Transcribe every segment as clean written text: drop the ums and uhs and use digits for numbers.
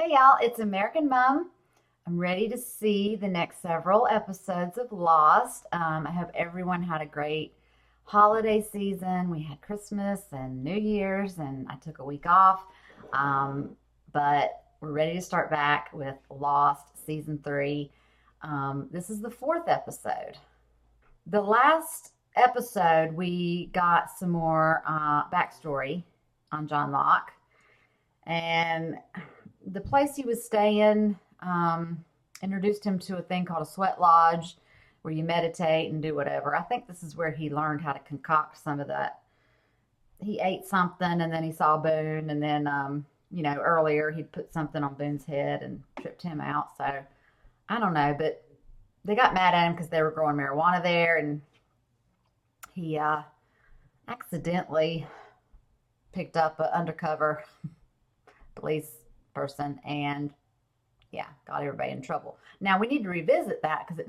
Hey y'all, it's American Mom. I'm ready to see the next several episodes of Lost. I hope everyone had a great holiday season. We had Christmas and New Year's, and I took a week off. But we're ready to start back with Lost Season 3. This is the fourth episode. The last episode, we got some more backstory on John Locke. And the place he was staying introduced him to a thing called a sweat lodge where you meditate and do whatever. I think this is where he learned how to concoct some of that. He ate something and then he saw Boone, and then, earlier he'd put something on Boone's head and tripped him out. So I don't know, but they got mad at him because they were growing marijuana there, and he accidentally picked up an undercover police person and got everybody in trouble. Now we need to revisit that because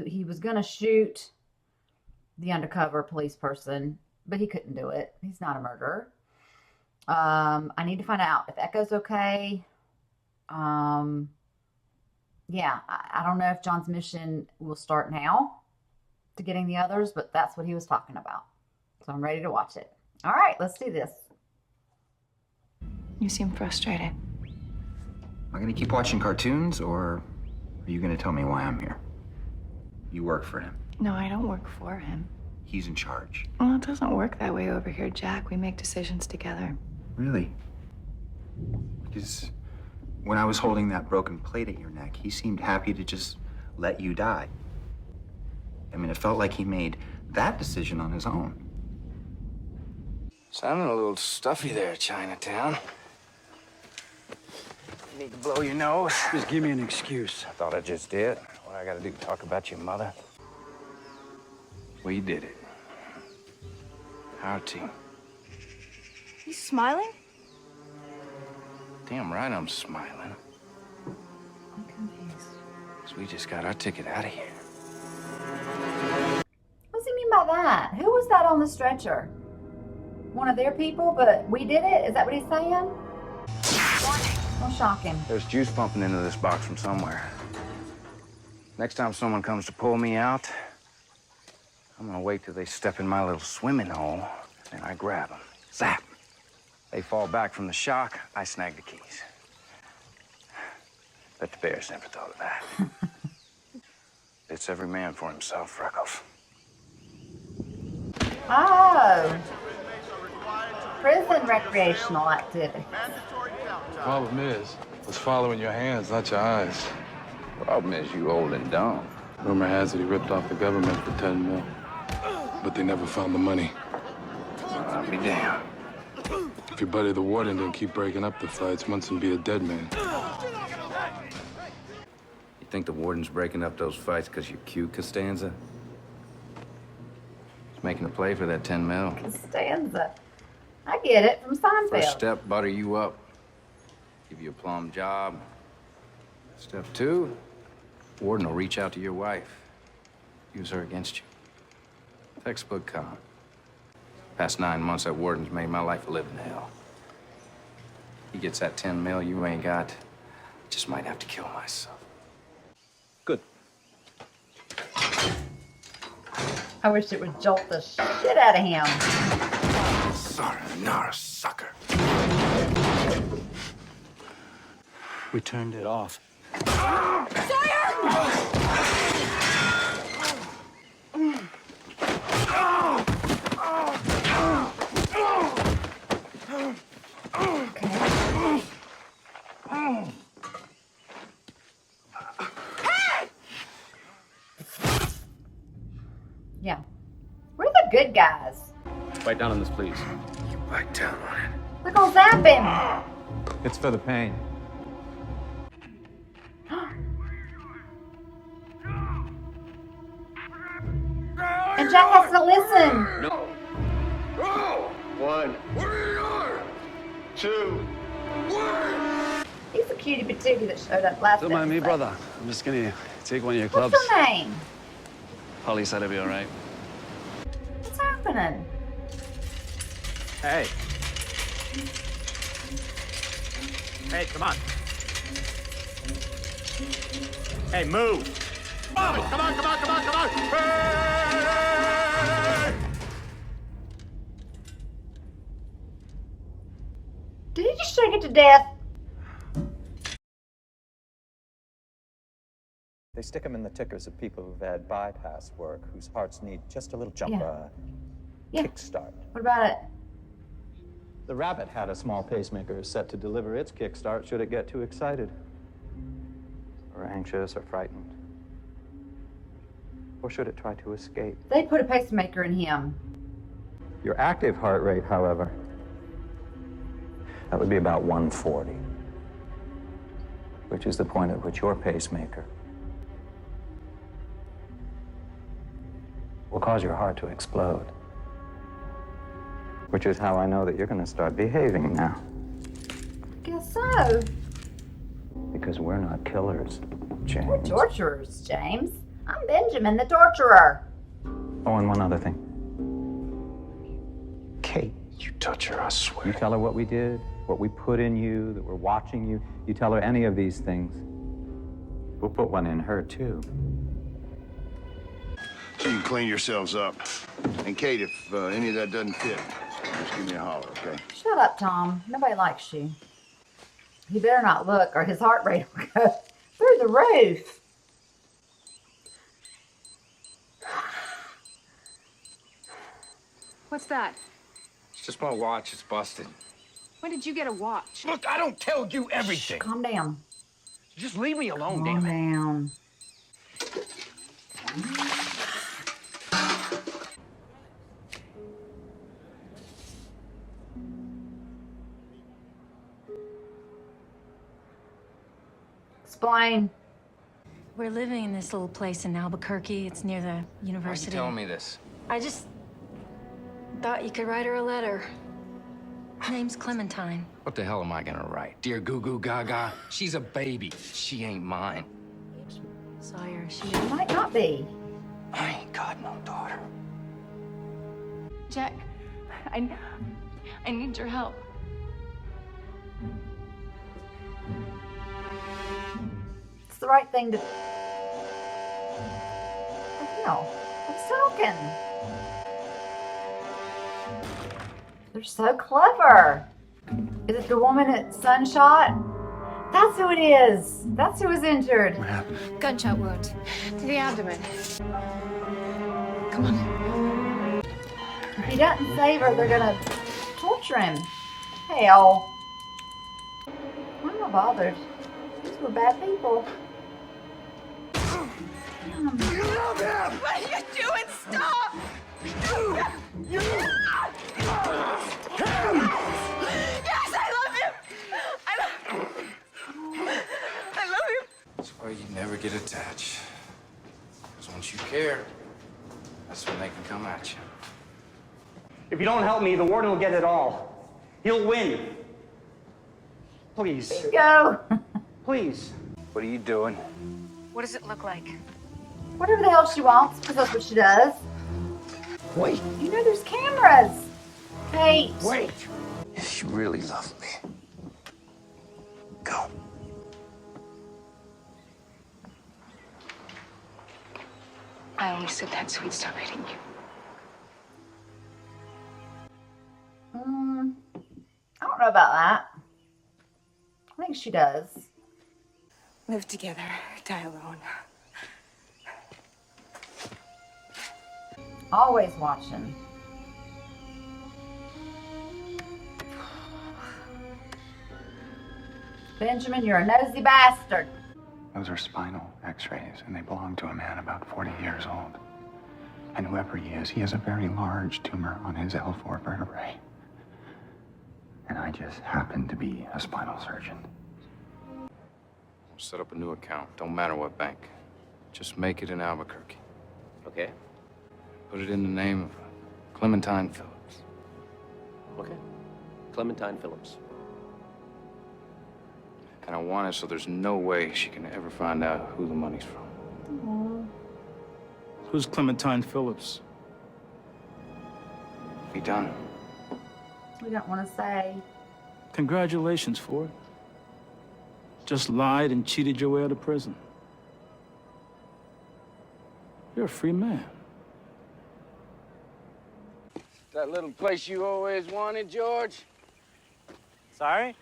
he was gonna shoot the undercover police person, but he couldn't do it. He's not a murderer. I need to find out if Echo's okay. I don't know if John's mission will start now to getting the others, but that's what he was talking about. So I'm ready to watch it. All right, let's do this. You seem frustrated. Am I going to keep watching cartoons, or are you going to tell me why I'm here? You work for him. No, I don't work for him. He's in charge. Well, it doesn't work that way over here, Jack. We make decisions together. Really? Because when I was holding that broken plate at your neck, he seemed happy to just let you die. I mean, it felt like he made that decision on his own. Sounding a little stuffy there, Chinatown. You need to blow your nose? Just give me an excuse. I thought I just did. What I gotta do, talk about your mother? We did it. Our team. You smiling? Damn right I'm smiling. I'm confused. 'Cause we just got our ticket out of here. What does he mean by that? Who was that on the stretcher? One of their people, but we did it? Is that what he's saying? Don't shock him. There's juice pumping into this box from somewhere. Next time someone comes to pull me out, I'm gonna wait till they step in my little swimming hole, and I grab them. Zap! They fall back from the shock, I snag the keys. Bet the bears never thought of that. It's every man for himself, Freckles. Oh. Prison recreational activity. Problem is, what's following your hands, not your eyes. Problem is you old and dumb. Rumor has it he ripped off the government for 10 mil. But they never found the money. I'll be damned. If your buddy the warden didn't keep breaking up the fights, Munson be a dead man. You think the warden's breaking up those fights because you're cute, Costanza? He's making a play for that 10 mil. Costanza. I get it from Seinfeld. First step, butter you up. Give you a plum job. Step 2, warden will reach out to your wife. Use her against you. Textbook con. Past 9 months, that warden's made my life a living hell. He gets that 10 mil you ain't got. I just might have to kill myself. Good. I wish it would jolt the shit out of him. Sayonara, sucker. We turned it off. Yeah. We're the good guys. Bite down on this, please. You bite down on it. We're gonna zap him. It's for the pain. And Jack has to listen. No. Oh! 1. 2. He's a cutie patootie that showed up last Don't mind me, episode. brother. I'm just gonna take one of your clubs. What's her name? Holly said I'd be all right. What's happening? Hey. Hey, come on. Hey, move. Come on, come on, come on, come on, come on. Hey! Did he just shake it to death? They stick them in the tickers of people who've had bypass work, whose hearts need just a little jump, kickstart. What about it? The rabbit had a small pacemaker set to deliver its kickstart should it get too excited, or anxious, or frightened. Or should it try to escape? They put a pacemaker in him. Your active heart rate, however, that would be about 140, which is the point at which your pacemaker will cause your heart to explode. Which is how I know that you're going to start behaving now. Guess so. Because we're not killers, James. We're torturers, James. I'm Benjamin, the torturer. Oh, and one other thing. Kate, you touch her, I swear. You tell her what we did, what we put in you, that we're watching you. You tell her any of these things, we'll put one in her, too. So you can clean yourselves up. And Kate, if any of that doesn't fit, just give me a holler, okay? Shut up, Tom. Nobody likes you. He better not look or his heart rate will go through the roof. What's that? It's just my watch. It's busted. When did you get a watch? Look, I don't tell you everything. Shh, calm down. Just leave me alone, Calm damn it. down. Explain. We're living in this little place in Albuquerque. It's near the Why are you university. telling me this? I just thought you could write her a letter. Name's Clementine. What the hell am I gonna write? Dear Goo Goo Gaga? She's a baby. She ain't mine. Sawyer, she... It might not be. I ain't got no daughter. Jack, I need your help. It's the right thing to... No, I'm talking. They're so clever. Is it the woman at Sunshot? That's who it is. That's who was injured. What happened? Gunshot wound to the abdomen. Come on. If he doesn't save her, they're gonna torture him. Hell. I'm not bothered. These were bad people. You love him! What are you doing? Stop! You... Yes, I love him! I love him! That's why you never get attached. Because once you care, that's when they can come at you. If you don't help me, the warden will get it all. He'll win. Please. Go. Please. What are you doing? What does it look like? Whatever the hell she wants, because that's what she does. Wait. You know there's cameras. Kate. Wait. If you really love me, go. I only said that so he'd stop hitting you. I don't know about that. I think she does. Live together, die alone. Always watching. Benjamin, you're a nosy bastard. Those are spinal x-rays, and they belong to a man about 40 years old. And whoever he has a very large tumor on his L4 vertebrae. And I just happen to be a spinal surgeon. Set up a new account. Don't matter what bank. Just make it in Albuquerque. Okay. Put it in the name of Clementine Phillips. Okay. Clementine Phillips. And I want it so there's no way she can ever find out who the money's from. Who's Clementine Phillips? Be done. We don't want to say. Congratulations for it. Just lied and cheated your way out of prison. You're a free man. That little place you always wanted, George? Sorry?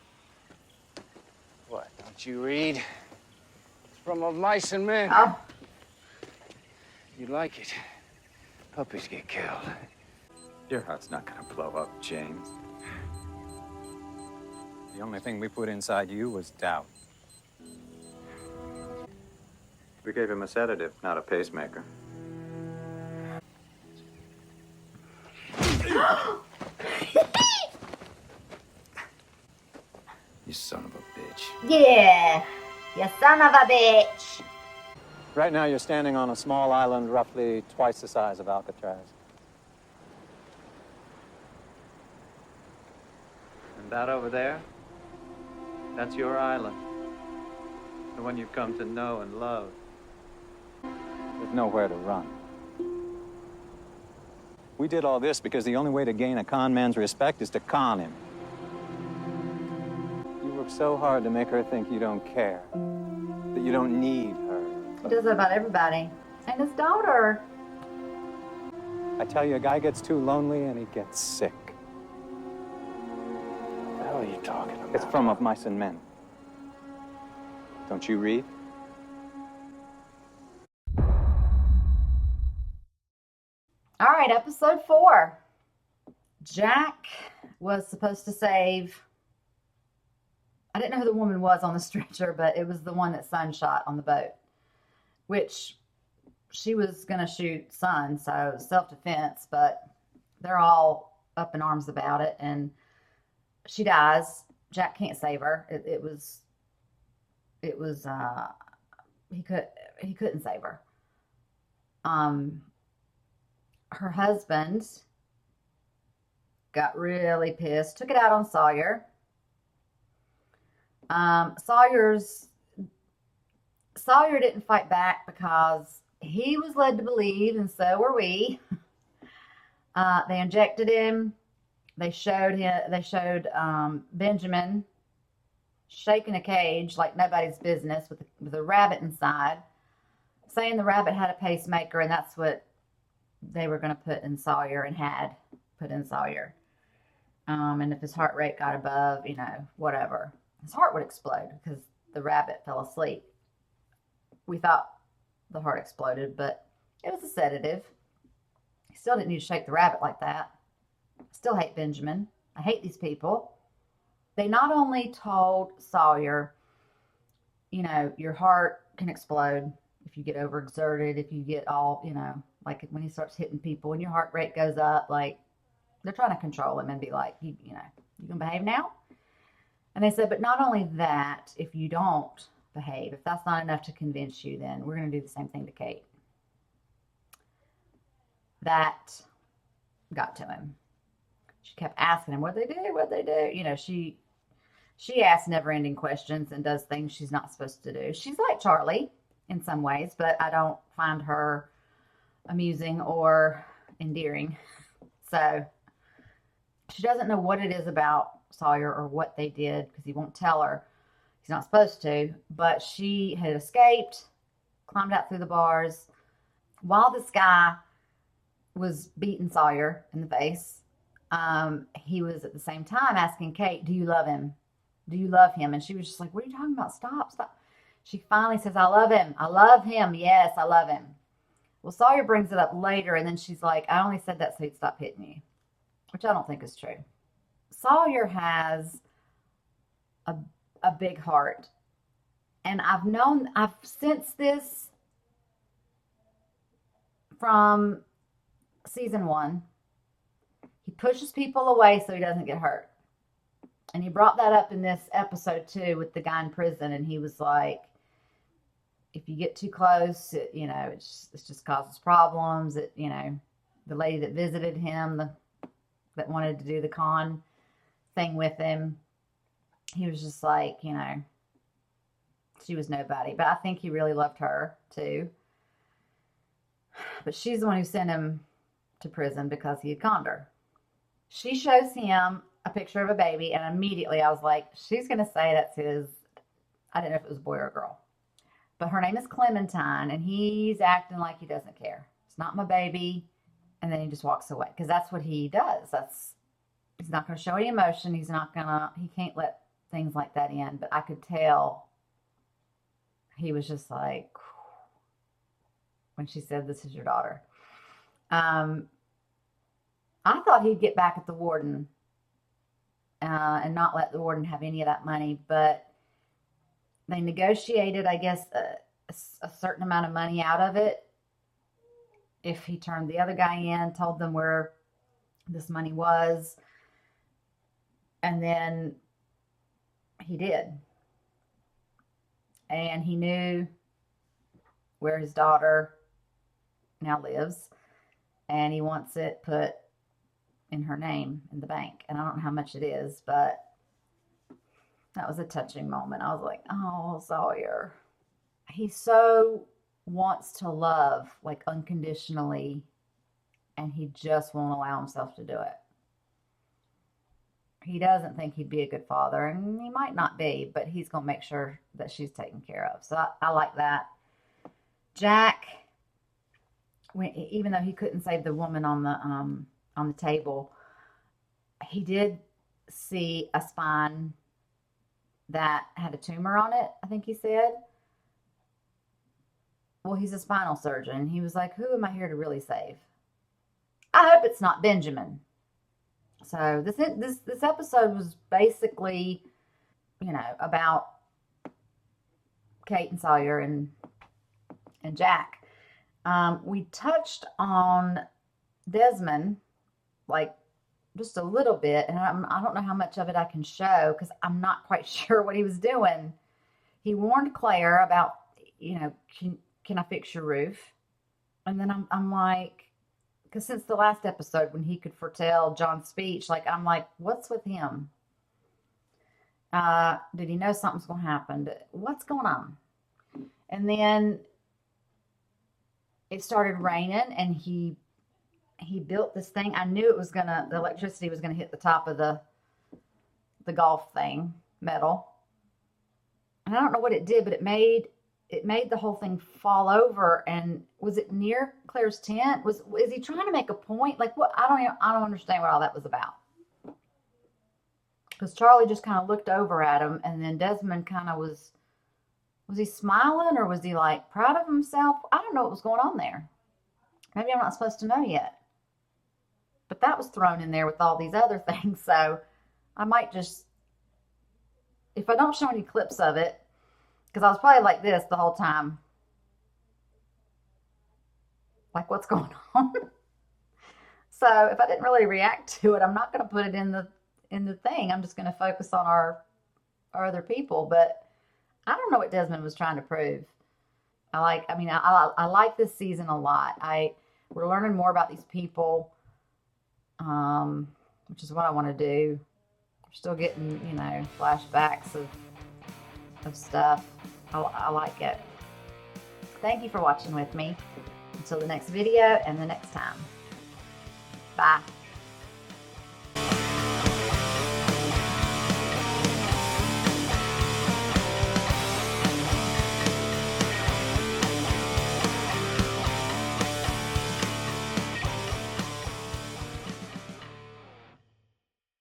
What, don't you read? It's from Of Mice and Men. Oh. You like it. Puppies get killed. Your heart's not gonna blow up, James. The only thing we put inside you was doubt. We gave him a sedative, not a pacemaker. You son of a bitch. Yeah, you son of a bitch. Right now, you're standing on a small island roughly twice the size of Alcatraz. And that over there, that's your island. The one you've come to know and love. There's nowhere to run. We did all this because the only way to gain a con man's respect is to con him. You work so hard to make her think you don't care, that you don't need her. He does that about everybody. And his daughter. I tell you, a guy gets too lonely and he gets sick. What the hell are you talking about? It's from Of Mice and Men. Don't you read? All right, episode 4. Jack was supposed to save... I didn't know who the woman was on the stretcher, but it was the one that Son shot on the boat. Which she was going to shoot Son, so self-defense, but they're all up in arms about it, and she dies. Jack can't save her. He couldn't save her. Her husband got really pissed, took it out on Sawyer. Sawyer didn't fight back because he was led to believe, and so were we. They injected him. They showed Benjamin shaking a cage like nobody's business with a rabbit inside, saying the rabbit had a pacemaker, and that's what they were going to put in Sawyer and had put in Sawyer. And if his heart rate got above, whatever, his heart would explode because the rabbit fell asleep. We thought the heart exploded, but it was a sedative. He still didn't need to shake the rabbit like that. I still hate Benjamin. I hate these people. They not only told Sawyer, your heart can explode if you get overexerted, if you get all, like when he starts hitting people and your heart rate goes up, like they're trying to control him and be like, you gonna behave now? And they said, but not only that, if you don't behave, if that's not enough to convince you, then we're going to do the same thing to Kate. That got to him. She kept asking him, what'd they do? What'd they do? She asks never-ending questions and does things she's not supposed to do. She's like Charlie in some ways, but I don't find her amusing or endearing. So she doesn't know what it is about Sawyer or what they did because he won't tell her. He's not supposed to, but she had escaped, climbed out through the bars. While this guy was beating Sawyer in the face, he was at the same time asking Kate, do you love him? Do you love him? And she was just like, what are you talking about? Stop. She finally says, I love him. I love him. Yes, I love him. Well, Sawyer brings it up later, and then she's like, I only said that so he'd stop hitting you, which I don't think is true. Sawyer has a big heart. And I've sensed this from season 1. He pushes people away so he doesn't get hurt. And he brought that up in this episode too with the guy in prison. And he was like, if you get too close, it just causes problems. The lady that visited him, that wanted to do the con thing with him, he was just like, she was nobody. But I think he really loved her too. But she's the one who sent him to prison because he had conned her. She shows him a picture of a baby, and immediately I was like, she's going to say that's his. I didn't know if it was a boy or a girl. But her name is Clementine, and he's acting like he doesn't care. It's not my baby. And then he just walks away, because that's what he does. He's not going to show any emotion. He can't let things like that in. But I could tell he was just like, when she said, "This is your daughter." I thought he'd get back at the warden and not let the warden have any of that money, but they negotiated, I guess, a certain amount of money out of it if he turned the other guy in, told them where this money was, and then he did. And he knew where his daughter now lives, and he wants it put in her name in the bank. And I don't know how much it is, but that was a touching moment. I was like, oh, Sawyer. He so wants to love, like, unconditionally, and he just won't allow himself to do it. He doesn't think he'd be a good father, and he might not be, but he's going to make sure that she's taken care of. So I like that. Jack, even though he couldn't save the woman on the table, he did see a spine that had a tumor on it, I think he said. Well, he's a spinal surgeon. He was like, who am I here to really save? I hope it's not Benjamin. So this episode was basically, about Kate and Sawyer and Jack. We touched on Desmond, like, just a little bit, and I don't know how much of it I can show because I'm not quite sure what he was doing. He warned Claire about, can I fix your roof? And then I'm like, because since the last episode when he could foretell John's speech, like, I'm like, what's with him? Did he know something's going to happen? What's going on? And then it started raining, and he built this thing. I knew the electricity was gonna hit the top of the golf thing, metal. And I don't know what it did, but it made the whole thing fall over. And was it near Claire's tent? Is he trying to make a point? Like, what? I don't understand what all that was about. Because Charlie just kind of looked over at him, and then Desmond kind of was he smiling, or was he, like, proud of himself? I don't know what was going on there. Maybe I'm not supposed to know yet. But that was thrown in there with all these other things. So I might just, if I don't show any clips of it, because I was probably like this the whole time. Like, what's going on? So if I didn't really react to it, I'm not going to put it in the thing. I'm just going to focus on our other people. But I don't know what Desmond was trying to prove. I like this season a lot. We're learning more about these people, which is what I want to do. We're still getting, flashbacks of stuff. I like it. Thank you for watching with me. Until the next video and the next time. Bye.